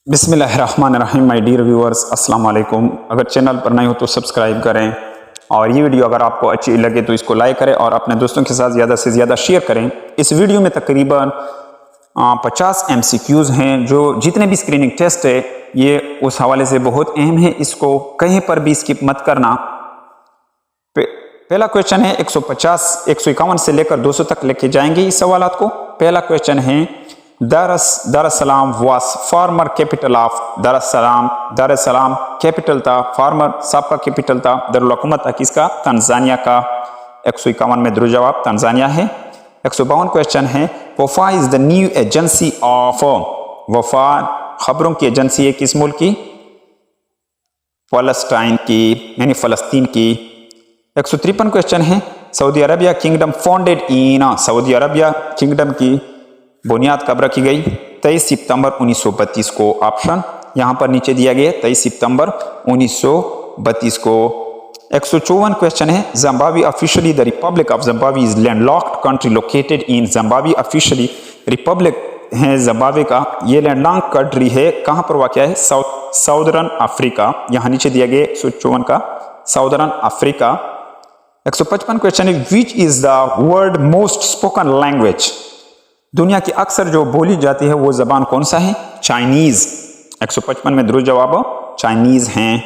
बिस्मिल्लाहिर्रहमानिर्रहीम my dear viewers, अस्सलाम वालेकुम। अगर चैनल पर नए हो तो सब्सक्राइब करें और ये वीडियो अगर आपको अच्छी लगे तो इसको लाइक करें और अपने दोस्तों के साथ ज़्यादा से ज़्यादा शेयर करें। इस वीडियो में तकरीबन 50 MCQs हैं। जो जितने भी स्क्रीनिंग टेस्ट है ये उस हवाले से बहुत अहम है, इसको कहीं पर भी स्किप मत करना। पहला क्वेश्चन है 151 से लेकर 200 तक लेके जाएंगे इस सवालात को। पहला क्वेश्चन है Darussalam was farmer capital of Darussalam capital था, फार्मर साबका कैपिटल था, दारुल हुकूमत था किसका? तंजानिया का। 151 में दुरुस्त जवाब तंजानिया है। 152 क्वेश्चन है वफा is the new agency of, वफा खबरों की एजेंसी है किस मुल्क की? फलस्तीन की, यानी फलस्तीन की। 153 क्वेश्चन है Saudi Arabia kingdom founded in, Saudi Arabia kingdom की बुनियाद कब रखी गई? 23 सितंबर 1932 को। ऑप्शन यहां पर नीचे दिया गया 23 सितंबर 1932 को। 154 क्वेश्चन है Zimbabwe officially the Republic of Zimbabwe is landlocked country located in, Zimbabwe officially Republic है जिम्बाब्वे का, ये लैंडलॉक्ड कंट्री है, कहां पर वाक़या है? Southern Africa. यहां नीचे दिया गया 154 का साउदर्न अफ्रीका। 155 क्वेश्चन है which is the world most spoken language, दुनिया की अक्सर जो बोली जाती है वो जबान कौन सा है? चाइनीज। 155 में दुरुस्त जवाब चाइनीज हैं।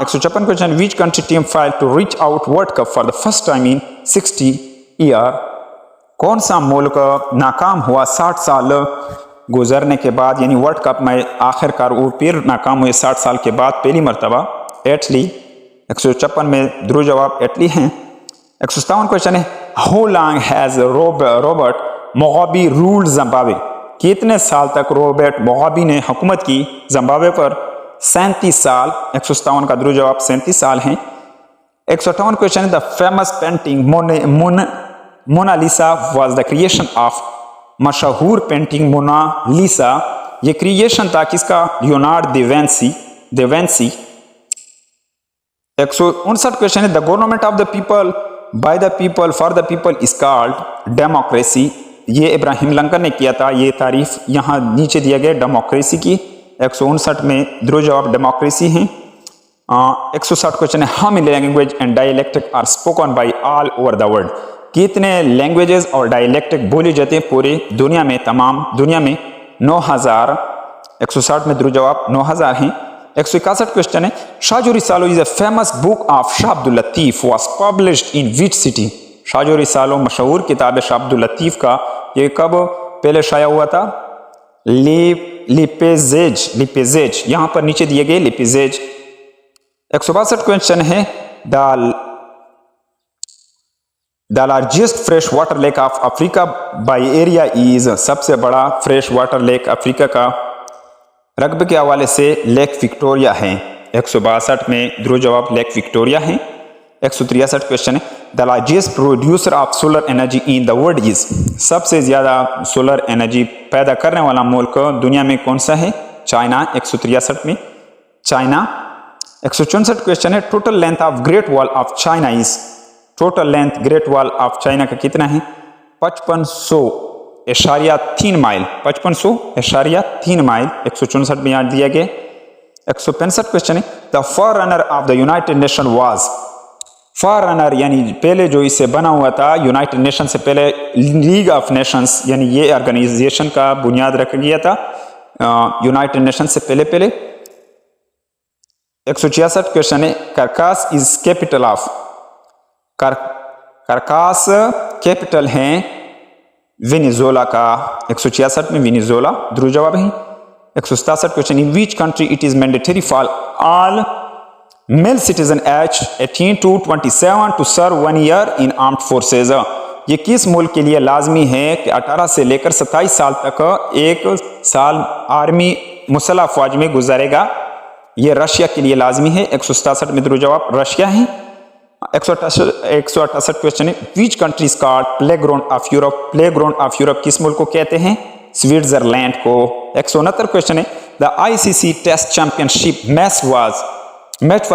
156 question which country team failed to reach out world cup for the first time in 60 year, कौन सा मुल्क नाकाम हुआ 60 साल गुजरने के बाद, यानी वर्ल्ड कप में आखिरकार वो फिर नाकाम हुए 60 साल के बाद पहली मरतबा? इटली। 156 में दुरुस्त जवाब इटली हैं। 157 क्वेश्चन है how long has Robert Mugabe ruled Zimbabwe, कितने साल तक रॉबर्ट मुगाबे ने हुकूमत की जिम्बाब्वे पर? 37 साल। 157 का दुरुस्त जवाब 37 साल हैं। 158 क्वेश्चन है the famous painting Mona Lisa was the creation of, मशहूर पेंटिंग मोनालिसा ये क्रिएशन था किसका? Leonardo da Vinci. 159 क्वेश्चन है the government of the people by the people for the people is called democracy, ये इब्राहिम लिंकन ने किया था, ये तारीफ यहाँ नीचे दिया गया डेमोक्रेसी की। 159 में दुरुस्त जवाब डेमोक्रेसी हैं। 160 क्वेश्चन है how many language and dialectic are spoken by all over the world, कितने लैंग्वेजेस और डायलेक्टिक बोले जाते हैं पूरे दुनिया में, तमाम दुनिया में? 9000। 160 में दुरुस्त जवाब 9000 हैं। 161 क्वेश्चन है Shah jo Risalo is a famous book of Shah Abdul Latif was published in which city, Shah jo Risalo मशहूर किताब है शाह अब्दुल लतीफ का, ये कब पहले शाया हुआ था? लिपेजेज, यहां पर नीचे दिए गए लिपेजेज। 162 क्वेश्चन है the largest fresh water lake of Africa by area is, सबसे बड़ा फ्रेश वाटर लेक अफ्रीका का रकबे के हवाले से लेक विक्टोरिया है। 162 में दुरुस्त जवाब लेक विक्टोरिया है। 163 क्वेश्चन है the largest producer of solar energy in the world is, सबसे ज्यादा सोलर एनर्जी पैदा करने वाला मुल्क दुनिया में कौन सा है? चाइना। 163 में चाइना। 164 क्वेश्चन है total length of great wall of China is, total length great wall of China का कितना है? 5500.3 माइल, 5500.3 माइल। 164 में याद दिया गया। 165 क्वेश्चन है the forerunner of the United Nation was, forerunner यानी पहले जो इसे बना हुआ था यूनाइटेड नेशन से पहले लीग ऑफ नेशंस, यानी ये ऑर्गेनाइजेशन का बुनियाद रखा गया था यूनाइटेड नेशन से पहले। 166 क्वेश्चन है Caracas is capital of, Caracas capital है वेनेजुएला का। 166 में वेनेजुएला दुरुस्त जवाब है। 167 question in which country it is mandatory for all male citizen age 18 to 27 to serve 1 year in armed forces, ये किस मुल्क के लिए लाजमी है कि 18 से लेकर 27 साल तक 1 साल आर्मी मुसल्ह फौज में गुजारेगा? ये रशिया के लिए लाजमी है। 167 में दुरुस्त जवाब रशिया है। 168 क्वेश्चन है which country is called playground of Europe, playground of Europe किस मुल्क को कहते हैं? स्विट्जरलैंड को। 169 क्वेश्चन है the ICC test championship match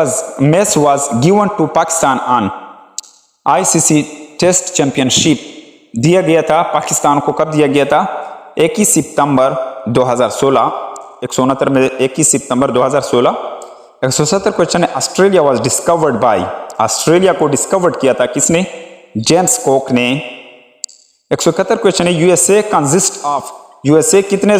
was given to Pakistan on, ICC test championship दिया गया था पाकिस्तान को, कब दिया गया था? 21 सितंबर 2016। 169 में 21 सितंबर 2016। 170 क्वेश्चन है Australia was discovered by, Australia को डिस्कवर्ड किया था किसने? जेम्स कुक ने। 171 क्वेश्चन है यूएसए कंसिस्ट ऑफ, यूएसए कितने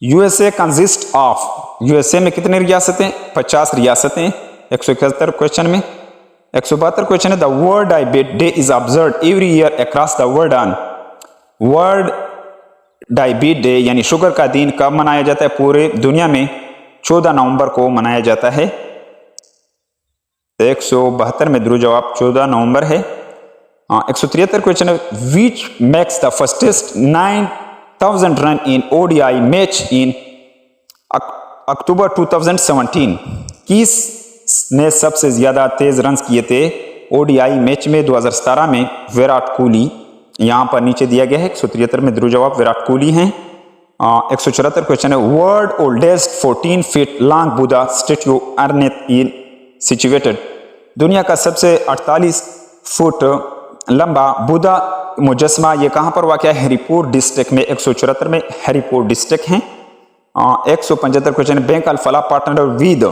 यूएसए कंसिस्ट ऑफ, यूएसए में कितने रियासतें? 50 रियासतें। 171 क्वेश्चन में। 172 क्वेश्चन है the world diabetes day is observed every year across the world on, world diabetes day यानी शुगर का दिन कब मनाया जाता है? पूरे दुनिया में 14 नवंबर को मनाया जाता है। 172 में द्रुव जवाब 14 नवंबर है। 173 क्वेश्चन है which makes the fastest 9000 run in ODI match in October 2017, किस ने सबसे ज्यादा तेज रन किए थे ओडीआई मैच में 2017 में? विराट कोहली। यहां पर नीचे दिया गया है। 173 में द्रुव जवाब विराट कोहली हैं। 174 क्वेश्चन है world oldest 14 feet long Buddha statue अर्नेत इन सिचुएटेड, दुनिया का सबसे 48 फुट लंबा बुद्धा मुजस्मा ये कहां पर वाक़ है? हरिपुर डिस्ट्रिक्ट में। 174 में हरिपुर डिस्ट्रिक्ट हैं। 175 क्वेश्चन है bank Alfalah partner with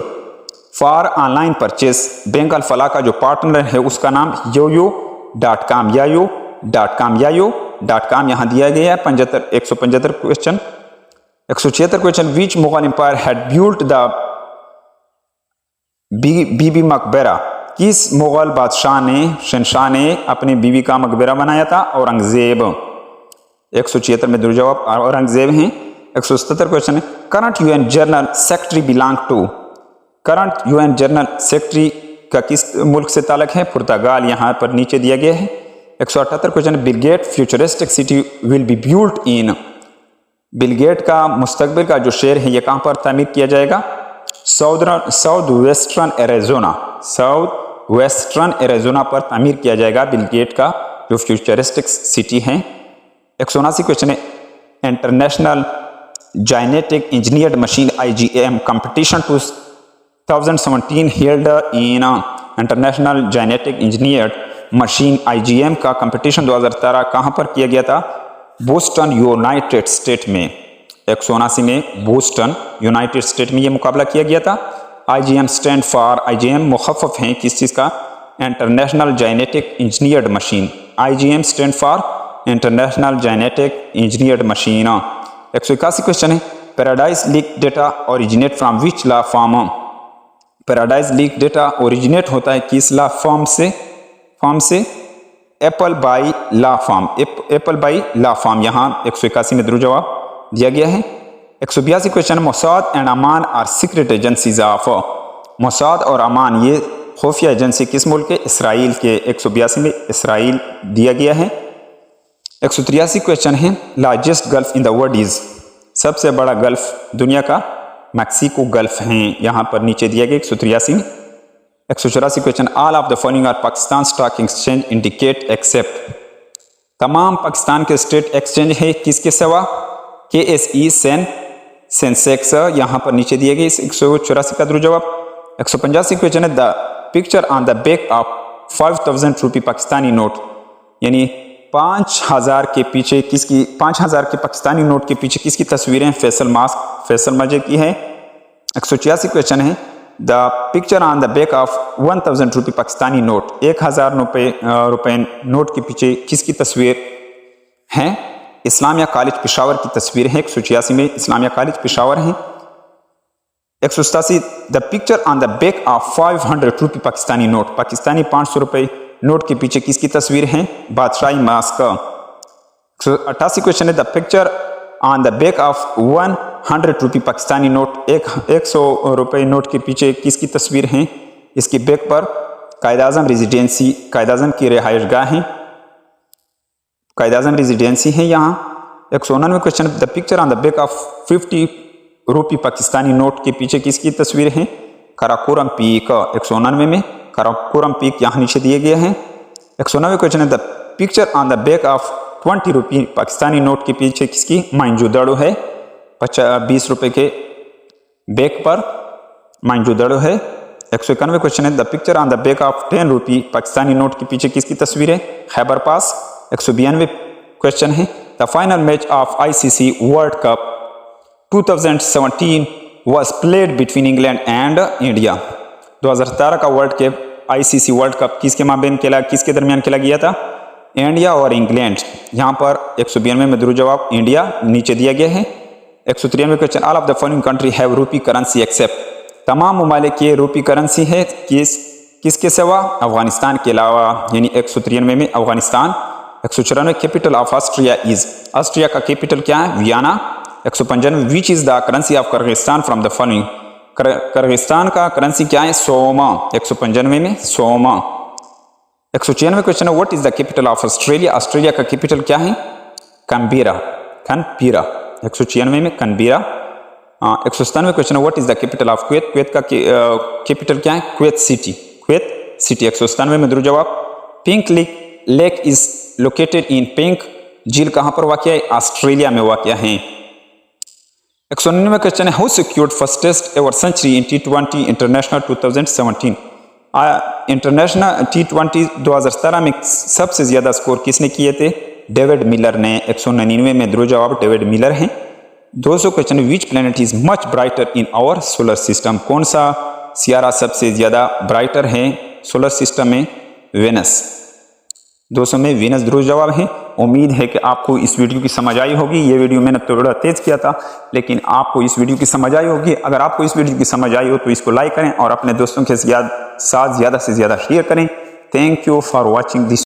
for online purchase, bank Alfalah का जो पार्टनर है उसका नाम yoyo.com, yoyo.com यहां दिया गया है। 175 question. 176 question which Mughal empire had built the Bibi Maqbara, किस मुगल बादशाह ने, शहंशाह ने अपनी बीवी का मकबरा बनाया था? औरंगजेब। 176 में द्रुव जवाब औरंगजेब हैं। 177 क्वेश्चन है current UN general secretary belong to, current UN general secretary का किस मुल्क से ताल्लुक है? पुर्तगाल। यहां पर नीचे दिया गया है। 178 question Bill Gate futuristic city will be built in, Bill Gate का मुस्तकबिल का जो शहर है ये कहां पर तामीर किया जाएगा? South western Arizona, south western Arizona पर तामीर किया जाएगा बिल गेट का जो फ्यूचरिस्टिक सिटी है। 179 क्वेश्चन है international genetic engineered machine IGM competition 2017 held in, international genetic engineered machine IGM का कंपटीशन 2017 कहां पर किया गया था? बोस्टन यूनाइटेड स्टेट में। 179 में बोस्टन यूनाइटेड स्टेट में ये मुकाबला किया गया था। IGM स्टैंड फॉर, IGM मुखफ़्फ़ है किस चीज़ का? International genetic engineered machine. IGM stand for international genetic engineered machine. 181 question है paradise leak data originate from which law form, paradise leak data originate होता है किस लॉ फॉर्म से? Appleby law form, Appleby law form. यहां 181 में द्रुव जवाब दिया गया है। 182 question Mossad and Aman are secret agencies of, Mossad और अमान ये खुफिया एजेंसी किस मुल्क के? इसराइल के। 182 में इसराइल दिया गया है। 183 क्वेश्चन है largest gulf in the world is, सबसे बड़ा गल्फ दुनिया का मैक्सिको गल्फ हैं। यहां पर नीचे दिया गया 183 में। 184 question all of the following are Pakistan stock exchange indicate except, तमाम पाकिस्तान के स्टेट एक्सचेंज है किसके सिवा? KSE Sensex. यहां पर नीचे दिए गए 184 का द्रुव जवाब। 185 क्वेश्चन है the picture on the back of 5000 rupee Pakistani note, यानी 5000 के पीछे किसकी, 5000 के पाकिस्तानी नोट के पीछे किसकी तस्वीरें? फैसल मजे की है। 186 क्वेश्चन है the picture on the back of 1000 rupee Pakistani note, 1000 रुपए नोट के पीछे किसकी तस्वीर है? इस्लामिया कॉलेज पेशावर की तस्वीर है। 186 में इस्लामिया कॉलेज पेशावर है। 187 the picture on the back of 500 rupee Pakistani note, Pakistani 500 रुपए नोट के पीछे किसकी तस्वीर है? बादशाही मास्क। 188 क्वेश्चन है the picture on the back of 100 rupee Pakistani note, 100 रुपए नोट के पीछे किसकी तस्वीर है? इसके बैक पर कायद आज़म रेजिडेंसी, कायद आज़म की रिहाइशगाह है, कायद आज़म रेजिडेंसी है यहाँ। 199 question the picture on the back of 50 rupee Pakistani note के पीछे किसकी तस्वीर है? काराकोरम पीक। 199 में काराकोरम पीक यहाँ नीचे दिए गए हैं। 190 क्वेश्चन है the picture on the back of 20 rupee Pakistani note के पीछे किसकी? मांजूदड़ो है, 20 रुपए के बैक पर मांजूदड़ो है। 191 क्वेश्चन है, the picture on the back of 10 rupee Pakistani note के पीछे किसकी तस्वीर है? खैबर पास। 192 क्वेश्चन है, the final match of ICC world cup 2017 was played between England and India। 2017 का world cup ICC world cup किसके दरमियान खेला गया था? इंडिया और इंग्लैंड। यहाँ पर 192 में दुरुस्त जवाब इंडिया नीचे दिया गया है। 193 question, all of the following country have रूपी करेंसी एक्सेप्ट। तमाम ममालिक की रूपी करेंसी है किसके सिवा? अफगानिस्तान के अलावा, यानी 193 में Afghanistan. 194 capital of Austria is. Austria का कैपिटल क्या है? Vienna. 195 which is the currency of Kyrgyzstan from the following. Kyrgyzstan का करेंसी क्या है? सोमा। 195 में सोमा। 196 क्वेश्चन है, what is the capital of Australia. Australia का कैपिटल क्या है? कैनबेरा। 196 में कैनबेरा। 197 क्वेश्चन है, what is the capital of Kuwait. Kuwait का कैपिटल क्या है? Kuwait city. 197 में दुरुस्त जवाब। Pink lake is located in. Pink झील कहां पर वाक़या है? ऑस्ट्रेलिया में वाक़या है। 199 क्वेश्चन है, how secured fastest ever century in T20 international 2017। International T20 2017 में सबसे ज्यादा स्कोर किसने किए थे? डेविड मिलर ने। 199 में दुरुस्त जवाब डेविड मिलर है। 200 question, which planet is much brighter in our solar system. कौन सा सियारा सबसे ज्यादा ब्राइटर है सोलर सिस्टम में? वेनस। 200 में वेनस दुरुस्त जवाब है। उम्मीद है कि आपको इस वीडियो की समझ आई होगी। ये वीडियो मैंने थोड़ा तेज किया था, लेकिन आपको इस वीडियो की समझ आई होगी। अगर आपको इस वीडियो की समझ आई हो तो इसको लाइक करें और अपने दोस्तों के साथ ज़्यादा से ज़्यादा शेयर करें। Thank you for watching this.